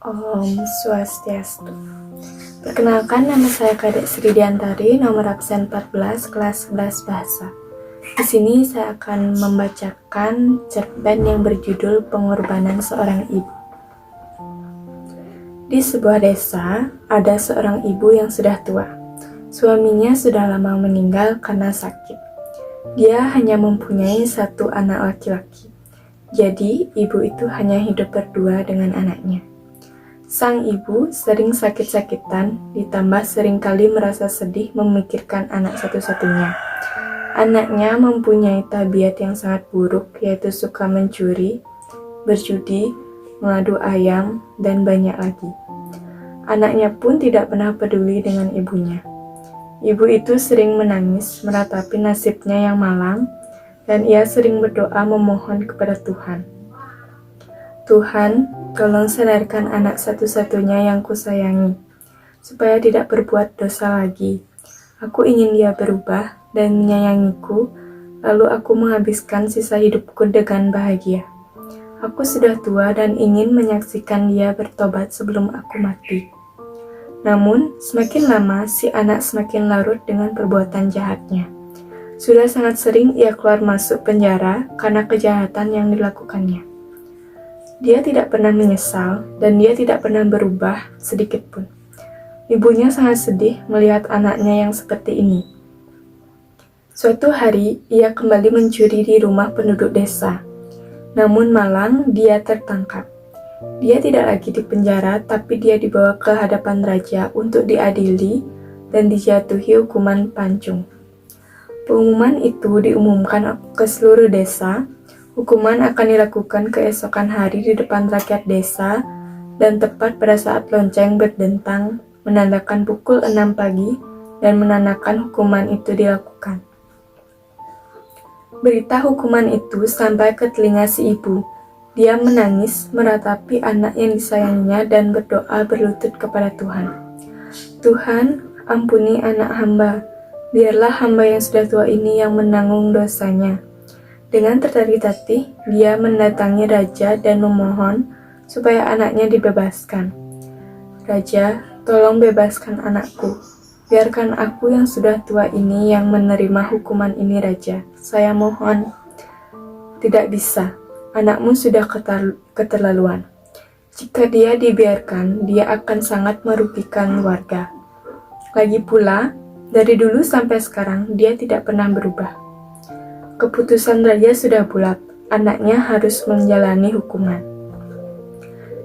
Om Swastiastu. Perkenalkan, nama saya Kadek Sri Diantari, nomor absen 14, kelas 11 Bahasa. Di sini saya akan membacakan cerpen yang berjudul Pengorbanan Seorang Ibu. Di sebuah desa, ada seorang ibu yang sudah tua. Suaminya sudah lama meninggal karena sakit. Dia hanya mempunyai satu anak laki-laki. Jadi, ibu itu hanya hidup berdua dengan anaknya. Sang ibu sering sakit-sakitan, ditambah seringkali merasa sedih memikirkan anak satu-satunya. Anaknya mempunyai tabiat yang sangat buruk, yaitu suka mencuri, berjudi, mengadu ayam, dan banyak lagi. Anaknya pun tidak pernah peduli dengan ibunya. Ibu itu sering menangis meratapi nasibnya yang malang, dan ia sering berdoa memohon kepada Tuhan. Tuhan, tolong sadarkan anak satu-satunya yang kusayangi, supaya tidak berbuat dosa lagi. Aku ingin dia berubah dan menyayangiku, lalu aku menghabiskan sisa hidupku dengan bahagia. Aku sudah tua dan ingin menyaksikan dia bertobat sebelum aku mati. Namun, semakin lama si anak semakin larut dengan perbuatan jahatnya. Sudah sangat sering ia keluar masuk penjara karena kejahatan yang dilakukannya. Dia tidak pernah menyesal dan dia tidak pernah berubah sedikit pun. Ibunya sangat sedih melihat anaknya yang seperti ini. Suatu hari, ia kembali mencuri di rumah penduduk desa. Namun malang, dia tertangkap. Dia tidak lagi dipenjara, tapi dia dibawa ke hadapan raja untuk diadili dan dijatuhi hukuman pancung. Pengumuman itu diumumkan ke seluruh desa. Hukuman akan dilakukan keesokan hari di depan rakyat desa dan tepat pada saat lonceng berdentang menandakan pukul 6 pagi dan menandakan hukuman itu dilakukan. Berita hukuman itu sampai ke telinga si ibu. Dia menangis meratapi anak yang disayanginya dan berdoa berlutut kepada Tuhan. Tuhan, ampuni anak hamba. Biarlah hamba yang sudah tua ini yang menanggung dosanya. Dengan tertatih-tatih, dia mendatangi raja dan memohon supaya anaknya dibebaskan. Raja, tolong bebaskan anakku. Biarkan aku yang sudah tua ini yang menerima hukuman ini, Raja. Saya mohon. Tidak bisa. Anakmu sudah keterlaluan. Jika dia dibiarkan, dia akan sangat merugikan warga. Lagi pula, dari dulu sampai sekarang, dia tidak pernah berubah. Keputusan raja sudah bulat, anaknya harus menjalani hukuman.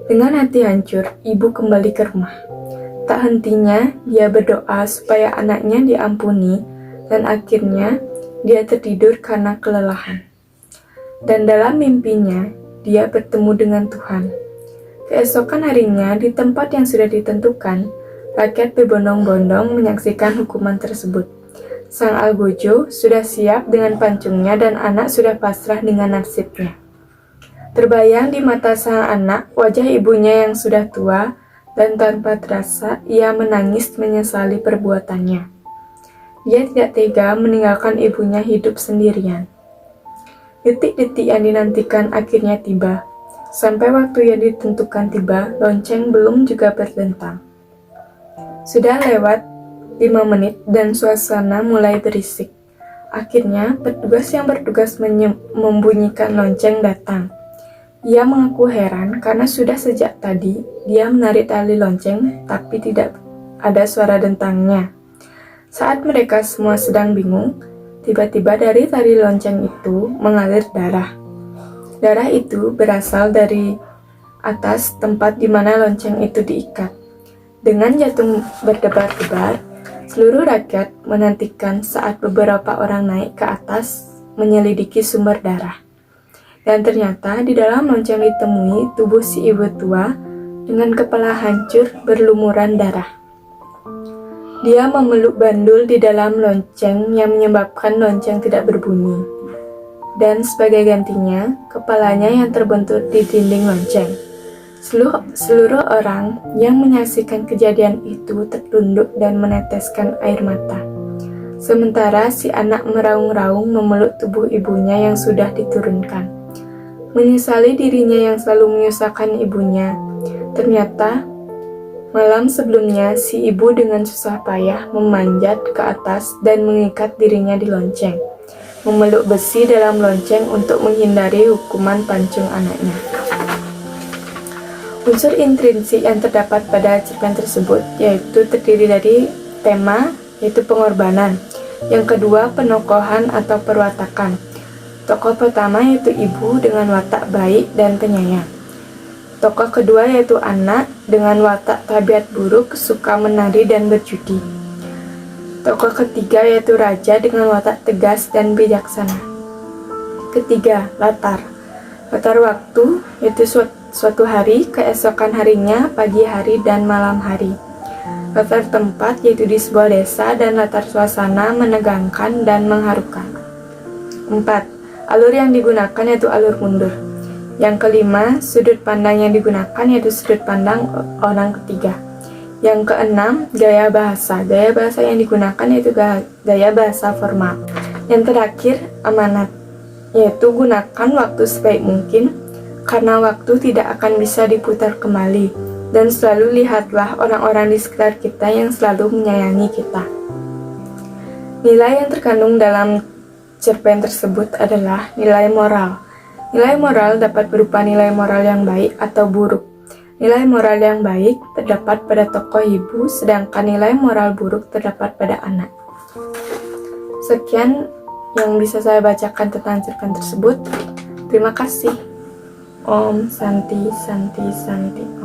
Dengan hati hancur, ibu kembali ke rumah. Tak hentinya, dia berdoa supaya anaknya diampuni, dan akhirnya dia tertidur karena kelelahan. Dan dalam mimpinya, dia bertemu dengan Tuhan. Keesokan harinya, di tempat yang sudah ditentukan, rakyat berbondong-bondong menyaksikan hukuman tersebut. Sang algojo sudah siap dengan pancungnya dan anak sudah pasrah dengan nasibnya. Terbayang di mata sang anak wajah ibunya yang sudah tua dan tanpa terasa ia menangis menyesali perbuatannya. Dia tidak tega meninggalkan ibunya hidup sendirian. Detik-detik yang dinantikan akhirnya tiba. Sampai waktu yang ditentukan tiba, lonceng belum juga berdentang. Sudah lewat 5 menit dan suasana mulai berisik. Akhirnya, petugas yang bertugas membunyikan lonceng datang. Ia mengaku heran karena sudah sejak tadi dia menarik tali lonceng tapi tidak ada suara dentangnya. Saat mereka semua sedang bingung, tiba-tiba dari tali lonceng itu mengalir darah. Darah itu berasal dari atas tempat di mana lonceng itu diikat. Dengan jantung berdebar-debar, seluruh rakyat menantikan saat beberapa orang naik ke atas menyelidiki sumber darah. Dan ternyata di dalam lonceng ditemui tubuh si ibu tua dengan kepala hancur berlumuran darah. Dia memeluk bandul di dalam lonceng yang menyebabkan lonceng tidak berbunyi. Dan sebagai gantinya, kepalanya yang terbentur di dinding lonceng. Seluruh orang yang menyaksikan kejadian itu tertunduk dan meneteskan air mata. Sementara si anak meraung-raung memeluk tubuh ibunya yang sudah diturunkan. Menyesali dirinya yang selalu menyusahkan ibunya, Ternyata malam sebelumnya si ibu dengan susah payah memanjat ke atas dan mengikat dirinya di lonceng, memeluk besi dalam lonceng untuk menghindari hukuman pancung anaknya. Unsur intrinsik yang terdapat pada cerpen tersebut yaitu terdiri dari tema, yaitu pengorbanan. Yang kedua, penokohan atau perwatakan. Tokoh pertama yaitu ibu dengan watak baik dan penyayang. Tokoh kedua yaitu anak dengan watak tabiat buruk, suka menari dan berjudi. Tokoh ketiga yaitu raja dengan watak tegas dan bijaksana. Ketiga, latar. Latar waktu yaitu suatu hari, keesokan harinya, pagi hari, dan malam hari. Latar tempat yaitu di sebuah desa dan latar suasana menegangkan dan mengharukan. 4. Alur yang digunakan yaitu alur mundur. Yang kelima, sudut pandang yang digunakan yaitu sudut pandang orang ketiga. Yang keenam, gaya bahasa. Gaya bahasa yang digunakan yaitu gaya bahasa formal. Yang terakhir, amanat, yaitu gunakan waktu sebaik mungkin, karena waktu tidak akan bisa diputar kembali, dan selalu lihatlah orang-orang di sekitar kita yang selalu menyayangi kita. Nilai yang terkandung dalam cerpen tersebut adalah nilai moral. Nilai moral dapat berupa nilai moral yang baik atau buruk. Nilai moral yang baik terdapat pada tokoh ibu, sedangkan nilai moral buruk terdapat pada anak. Sekian yang bisa saya bacakan tentang cerpen tersebut. Terima kasih. Om Santi Santi Santi.